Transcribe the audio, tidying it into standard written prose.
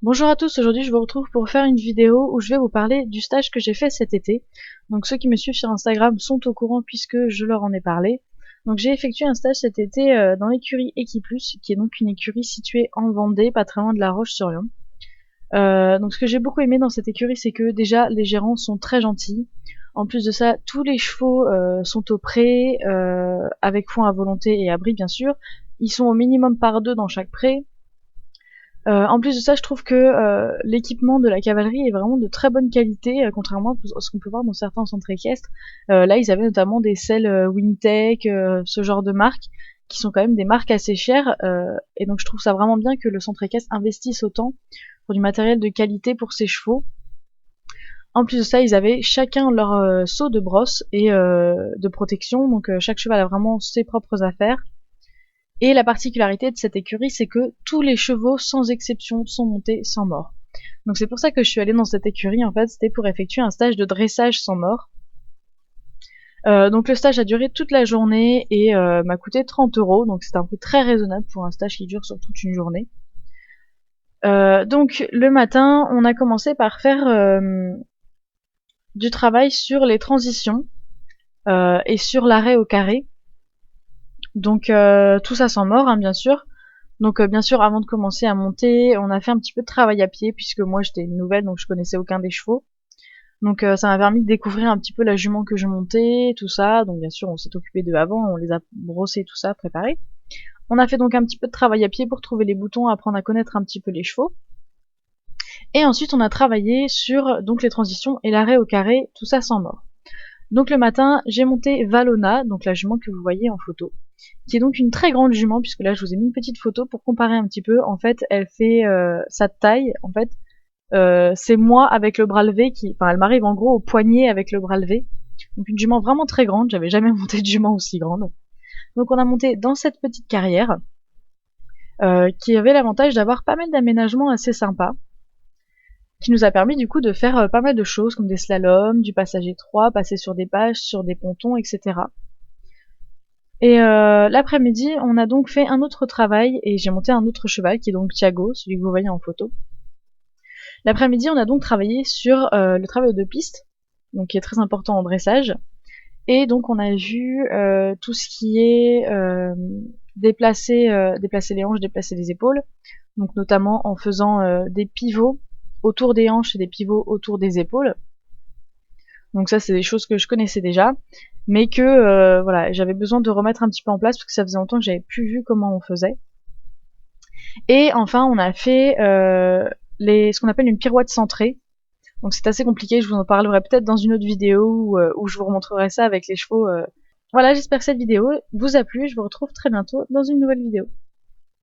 Bonjour à tous, aujourd'hui je vous retrouve pour faire une vidéo où je vais vous parler du stage que j'ai fait cet été. Donc ceux qui me suivent sur Instagram sont au courant puisque je leur en ai parlé. Donc j'ai effectué un stage cet été dans l'écurie Equiplus, qui est donc une écurie située en Vendée, pas très loin de La Roche-sur-Yon. Donc ce que j'ai beaucoup aimé dans cette écurie, c'est que déjà les gérants sont très gentils. En plus de ça, tous les chevaux sont au pré, avec foin à volonté et abri bien sûr. Ils sont au minimum par deux dans chaque pré. En plus de ça, je trouve que l'équipement de la cavalerie est vraiment de très bonne qualité, contrairement à ce qu'on peut voir dans certains centres équestres. Là, ils avaient notamment des selles Wintec, ce genre de marques, qui sont quand même des marques assez chères. Et donc, je trouve ça vraiment bien que le centre équestre investisse autant pour du matériel de qualité pour ses chevaux. En plus de ça, ils avaient chacun leur seau de brosse et de protection. Donc, chaque cheval a vraiment ses propres affaires. Et la particularité de cette écurie, c'est que tous les chevaux, sans exception, sont montés sans mort. Donc c'est pour ça que je suis allée dans cette écurie, en fait, c'était pour effectuer un stage de dressage sans mort. Donc le stage a duré toute la journée et m'a coûté 30 €, donc c'était un peu très raisonnable pour un stage qui dure sur toute une journée. Donc le matin, on a commencé par faire du travail sur les transitions et sur l'arrêt au carré. Donc tout ça sans mort, hein, bien sûr. Donc bien sûr, avant de commencer à monter, on a fait un petit peu de travail à pied, puisque moi j'étais une nouvelle, donc je connaissais aucun des chevaux. Donc ça m'a permis de découvrir un petit peu la jument que je montais, tout ça. Donc bien sûr, on s'est occupé d'eux avant, on les a brossés, tout ça, préparés. On a fait donc un petit peu de travail à pied pour trouver les boutons, apprendre à connaître un petit peu les chevaux. Et ensuite, on a travaillé sur donc les transitions et l'arrêt au carré, tout ça sans mort. Donc le matin, j'ai monté Valona, donc la jument que vous voyez en photo, qui est donc une très grande jument, puisque là je vous ai mis une petite photo pour comparer un petit peu. En fait, elle fait sa taille, en fait, c'est moi avec le bras levé enfin, elle m'arrive en gros au poignet avec le bras levé. Donc une jument vraiment très grande, j'avais jamais monté de jument aussi grande. Donc on a monté dans cette petite carrière, qui avait l'avantage d'avoir pas mal d'aménagements assez sympas, qui nous a permis du coup de faire pas mal de choses, comme des slaloms, du passage étroit, passer sur des bâches, sur des pontons, etc. Et l'après-midi, on a donc fait un autre travail, et j'ai monté un autre cheval, qui est donc Thiago, celui que vous voyez en photo. L'après-midi, on a donc travaillé sur le travail de piste, donc qui est très important en dressage. Et donc on a vu tout ce qui est déplacer les hanches, déplacer les épaules, donc notamment en faisant des pivots autour des hanches et des pivots autour des épaules. Donc ça, c'est des choses que je connaissais déjà, mais que voilà, j'avais besoin de remettre un petit peu en place parce que ça faisait longtemps que j'avais plus vu comment on faisait. Et enfin, on a fait ce qu'on appelle une pirouette centrée. Donc c'est assez compliqué, je vous en parlerai peut-être dans une autre vidéo où je vous remontrerai ça avec les chevaux. Voilà, j'espère que cette vidéo vous a plu, je vous retrouve très bientôt dans une nouvelle vidéo.